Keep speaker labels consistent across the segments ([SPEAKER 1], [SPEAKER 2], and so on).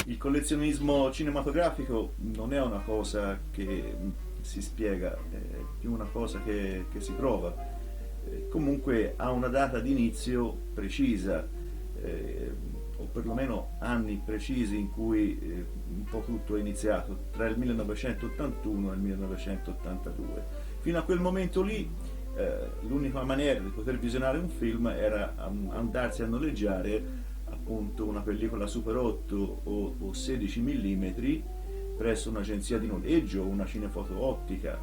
[SPEAKER 1] Il collezionismo cinematografico non è una cosa che si spiega, è più una cosa che si prova. Comunque ha una data di inizio precisa, o perlomeno anni precisi in cui un po' tutto è iniziato, tra il 1981 e il 1982. Fino a quel momento lì l'unica maniera di poter visionare un film era andarsi a noleggiare appunto una pellicola Super 8 o 16 mm presso un'agenzia di noleggio o una cinefoto ottica.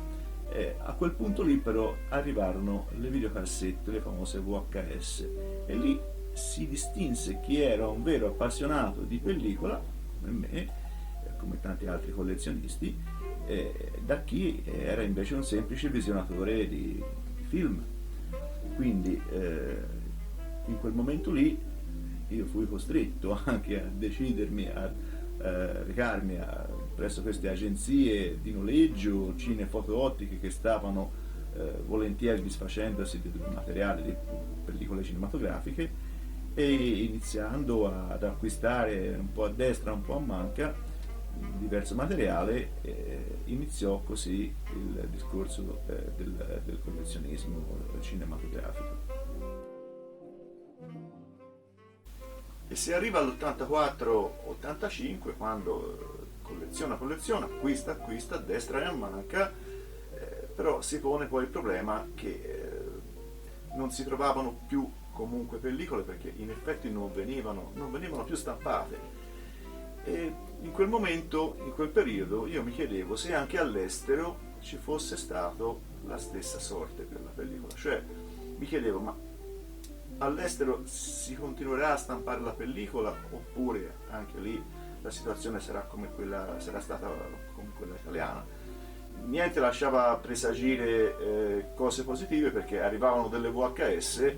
[SPEAKER 1] A quel punto lì però arrivarono le videocassette, le famose VHS, e lì si distinse chi era un vero appassionato di pellicola, come me, come tanti altri collezionisti, da chi era invece un semplice visionatore di film. Quindi in quel momento lì io fui costretto anche a decidermi a recarmi presso queste agenzie di noleggio, cinefoto ottiche che stavano volentieri disfacendosi di materiale di pellicole cinematografiche, e iniziando ad acquistare un po' a destra, un po' a manca diverso materiale, iniziò così il discorso del collezionismo cinematografico. E si arriva all'84-85, quando colleziona, acquista, a destra e a manca, però si pone poi il problema che non si trovavano più comunque pellicole, perché in effetti non venivano più stampate. E in quel momento, in quel periodo, io mi chiedevo se anche all'estero ci fosse stato la stessa sorte per la pellicola. Cioè, mi chiedevo, ma all'estero si continuerà a stampare la pellicola, oppure anche lì la situazione sarà stata come quella italiana? Niente lasciava presagire cose positive, perché arrivavano delle VHS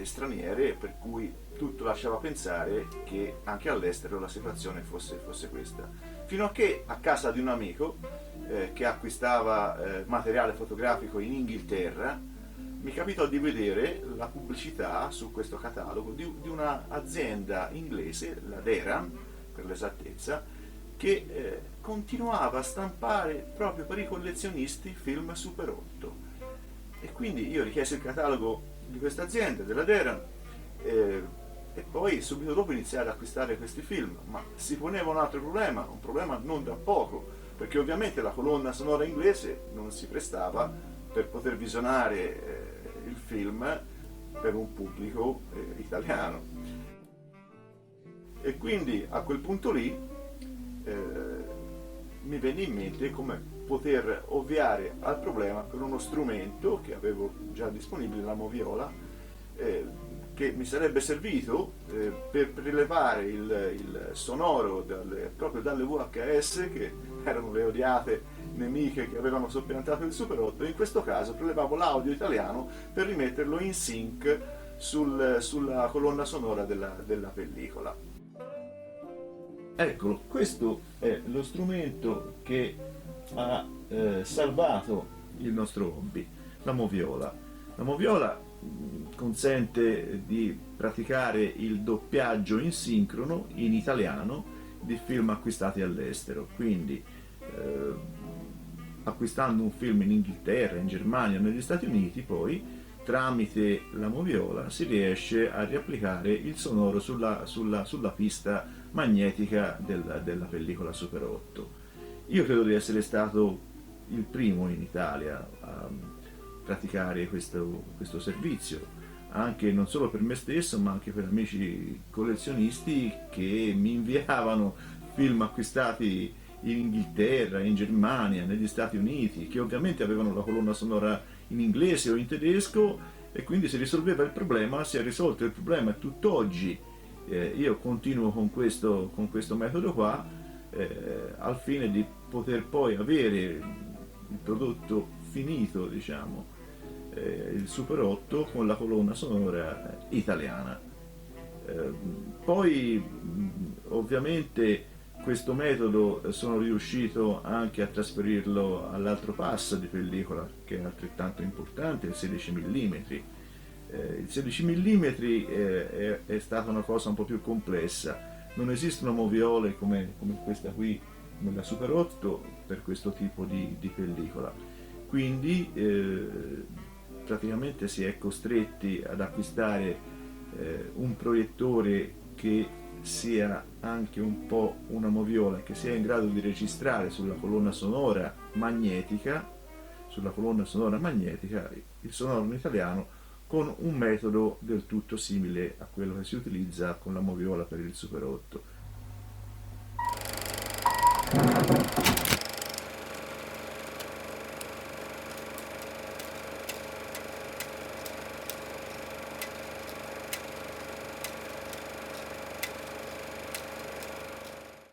[SPEAKER 1] straniere, per cui tutto lasciava pensare che anche all'estero la situazione fosse questa. Fino a che a casa di un amico che acquistava materiale fotografico in Inghilterra, mi capitò di vedere la pubblicità su questo catalogo di un'azienda inglese, la Deram per l'esattezza, che continuava a stampare proprio per i collezionisti film Super 8. E quindi io richiesi il catalogo di questa azienda, della Deram, e poi subito dopo iniziai ad acquistare questi film, ma si poneva un altro problema, un problema non da poco, perché ovviamente la colonna sonora inglese non si prestava per poter visionare il film per un pubblico italiano. E quindi a quel punto lì mi venne in mente come poter ovviare al problema con uno strumento che avevo già disponibile, la moviola, che mi sarebbe servito per prelevare il sonoro proprio dalle VHS, che erano le odiate nemiche che avevano soppiantato il Super 8. In questo caso prelevavo l'audio italiano per rimetterlo in sync sulla colonna sonora della pellicola. Eccolo, questo è lo strumento che ha salvato il nostro hobby, la moviola. La moviola consente di praticare il doppiaggio in sincrono in italiano di film acquistati all'estero, quindi acquistando un film in Inghilterra, in Germania, negli Stati Uniti, poi tramite la moviola si riesce a riapplicare il sonoro sulla pista magnetica della pellicola Super 8. Io credo di essere stato il primo in Italia a praticare questo servizio, anche non solo per me stesso, ma anche per amici collezionisti che mi inviavano film acquistati in Inghilterra, in Germania, negli Stati Uniti, che ovviamente avevano la colonna sonora in inglese o in tedesco, e quindi si risolveva il problema, si è risolto il problema, e tutt'oggi io continuo con questo metodo qua, al fine di poter poi avere il prodotto finito, diciamo, il Super 8 con la colonna sonora italiana. Poi ovviamente questo metodo sono riuscito anche a trasferirlo all'altro passo di pellicola, che è altrettanto importante, il 16 mm. Il 16 mm è stata una cosa un po' più complessa, Non esistono moviole come questa qui, come la Super 8, per questo tipo di pellicola. Quindi praticamente si è costretti ad acquistare un proiettore che sia anche un po' una moviola, che sia in grado di registrare sulla colonna sonora magnetica il sonoro in italiano, con un metodo del tutto simile a quello che si utilizza con la moviola per il Super 8.